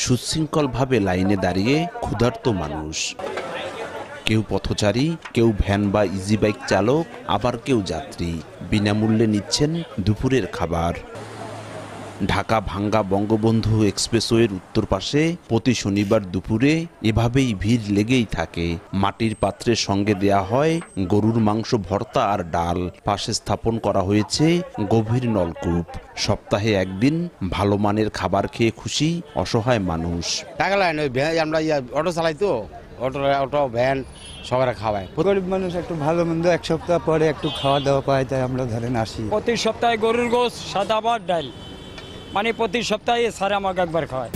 সুশৃঙ্খলভাবে লাইনে দাঁড়িয়ে ক্ষুধার্ত মানুষ। কেউ পথচারী, কেউ ভ্যান বা ইজি বাইক চালক, আবার কেউ যাত্রী বিনামূল্যে নিচ্ছেন দুপুরের খাবার। ঢাকা ভাঙ্গা বঙ্গবন্ধু এক্সপ্রেসওয়ের উত্তর পাশে প্রতি শনিবার দুপুরে এভাবেই ভিড় লেগেই থাকে। মাটির পাত্রের সঙ্গে দেয়া হয় গরুর মাংস ভর্তা আর ডাল। পাশে স্থাপন করা হয়েছে গভীর নলকূপ। সপ্তাহে একদিন ভালো মানের খাবার খেয়ে খুশি অসহায় মানুষ। টাকা লাইন আমরা অটো চালাই তো, অটো ভ্যান সবাই খাওয়ায়। গরিব মানুষ একটু ভালো মন্দ এক সপ্তাহ পরে একটু খাওয়া দাওয়া পায়, তাই আমরা ধরেন আসি। প্রতি সপ্তাহে গরুর গোশত, সাদা ভাত, ডাল, মানে প্রতি সপ্তাহে স্যার আমাকে একবার খাওয়ায়।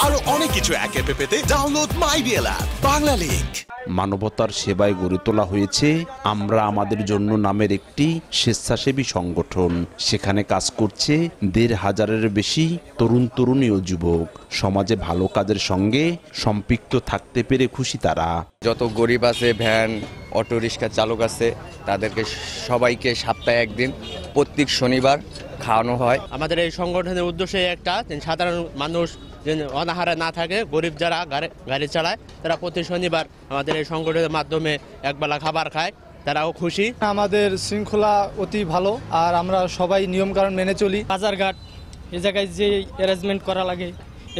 আরো অনেক কিছু একে পেতে ডাউনলোড মাইবিএল অ্যাপ বাংলা লিংক। মানবতার সেবায় গড়ে তোলা হয়েছে আমরা আমাদের জন্য নামের একটি স্বেচ্ছাসেবী সংগঠন। সেখানে কাজ করছে ১৫০০-এর বেশি তরুণী ও যুবক। সমাজে ভালো কাজের সঙ্গে সম্পৃক্ত থাকতে পেরে খুশি তারা। যত গরিব আছে, ভ্যান অটো রিক্সা চালক আছে, তাদেরকে সবাইকে সপ্তাহে একদিন প্রত্যেক শনিবার খাওয়ানো হয়। আমাদের এই সংগঠনের উদ্দেশ্য একটা, সাধারণ মানুষ যে অনাহারে না থাকে, গরিব যারা গাড়ি চালায় তারা প্রতি শনিবার আমাদের এই সংগঠনের মাধ্যমে একবেলা খাবার খায়, তারাও খুশি। আমাদের শৃঙ্খলা অতি ভালো, আর আমরা সবাই নিয়মকানুন মেনে চলি। বাজারঘাট এই জায়গায় যে অ্যারেঞ্জমেন্ট করা লাগে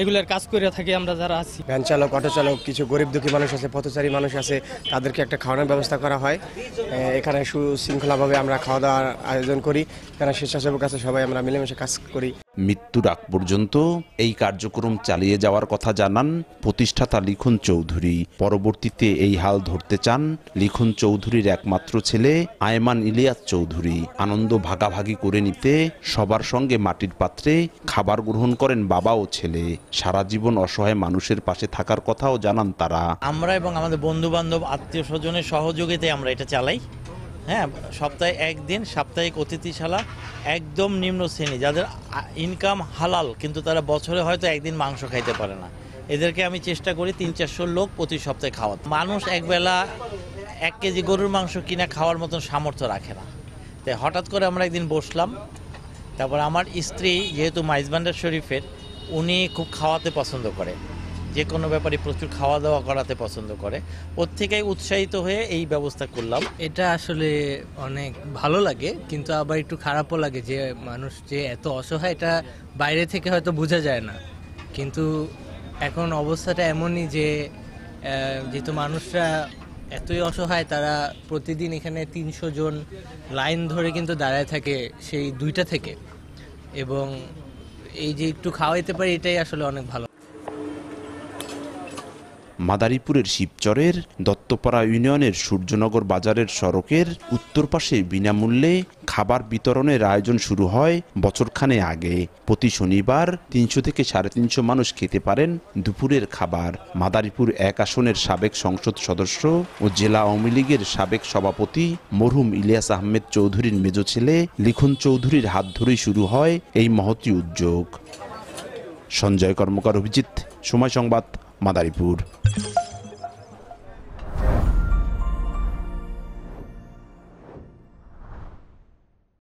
এগুলোর কাজ করে থাকি আমরা যারা আছি। ভ্যান চালক, অটো চালক, কিছু গরিব দুঃখী মানুষ আছে, পথচারী মানুষ আছে, তাদেরকে একটা খাওয়ানোর ব্যবস্থা করা হয়। এখানে সুশৃঙ্খলাভাবে আমরা খাওয়া দাওয়ার আয়োজন করি। এখানে স্বেচ্ছাসেবক আছে, সবাই আমরা মিলেমিশে কাজ করি। মৃত্যুর আগ পর্যন্ত এই কার্যক্রম চালিয়ে যাওয়ার কথা জানান প্রতিষ্ঠাতা লিখন চৌধুরী। পরবর্তীতে এই হাল ধরতে চান লিখন চৌধুরীর একমাত্র ছেলে আয়মান ইলিয়াস চৌধুরী। আনন্দ ভাগাভাগি করে নিতে সবার সঙ্গে মাটির পাত্রে খাবার গ্রহণ করেন বাবা ও ছেলে। সারা জীবন অসহায় মানুষের পাশে থাকার কথাও জানান তারা। আমরা এবং আমাদের বন্ধু বান্ধব, আত্মীয় স্বজনের সহযোগিতায় আমরা এটা চালাই। হ্যাঁ, সপ্তাহে একদিন সাপ্তাহিক অতিথিশালা, একদম নিম্ন শ্রেণী যাদের ইনকাম হালাল, কিন্তু তারা বছরে হয়তো একদিন মাংস খাইতে পারে না, এদেরকে আমি চেষ্টা করি ৩-৪০০ লোক প্রতি সপ্তাহে খাওয়াতে। মানুষ একবেলা 1 কেজি গরুর মাংস কিনা খাওয়ার মতন সামর্থ্য রাখে না। তাই হঠাৎ করে আমরা একদিন বসলাম। তারপর আমার স্ত্রী যেহেতু মাইজবান্ডার শরীফের, উনি খুব খাওয়াতে পছন্দ করে, যে কোনো ব্যাপারে প্রচুর খাওয়া দাওয়া করাতে পছন্দ করে। ওর থেকেই উৎসাহিত হয়ে এই ব্যবস্থা করলাম। এটা আসলে অনেক ভালো লাগে, কিন্তু আবার একটু খারাপও লাগে যে মানুষ যে এত অসহায়, এটা বাইরে থেকে হয়তো বোঝা যায় না, কিন্তু এখন অবস্থাটা এমনই যে যেহেতু মানুষরা এতই অসহায়, তারা প্রতিদিন এখানে ৩০০ জন লাইন ধরে কিন্তু দাঁড়ায় থাকে সেই 2টা থেকে, এবং এই যে একটু খাওয়াইতে পারি এটাই আসলে অনেক ভালো। মাদারীপুরের শিবচরের দত্তপাড়া ইউনিয়নের সূর্যনগর বাজারের সড়কের উত্তর পাশে বিনামূল্যে খাবার বিতরণের আয়োজন শুরু হয় বছরখানে আগে। প্রতি শনিবার ৩০০ থেকে ৩৫০ মানুষ খেতে পারেন দুপুরের খাবার। মাদারীপুর 1 আসনের সাবেক সংসদ সদস্য ও জেলা আওয়ামী লীগের সাবেক সভাপতি মরহুম ইলিয়াস আহমেদ চৌধুরীর মেজ ছেলে লিখন চৌধুরীর হাত ধরেই শুরু হয় এই মহতী উদ্যোগ। সঞ্জয় কর্মকার, অভিজিৎ, সময় সংবাদ, মাদারীপুর।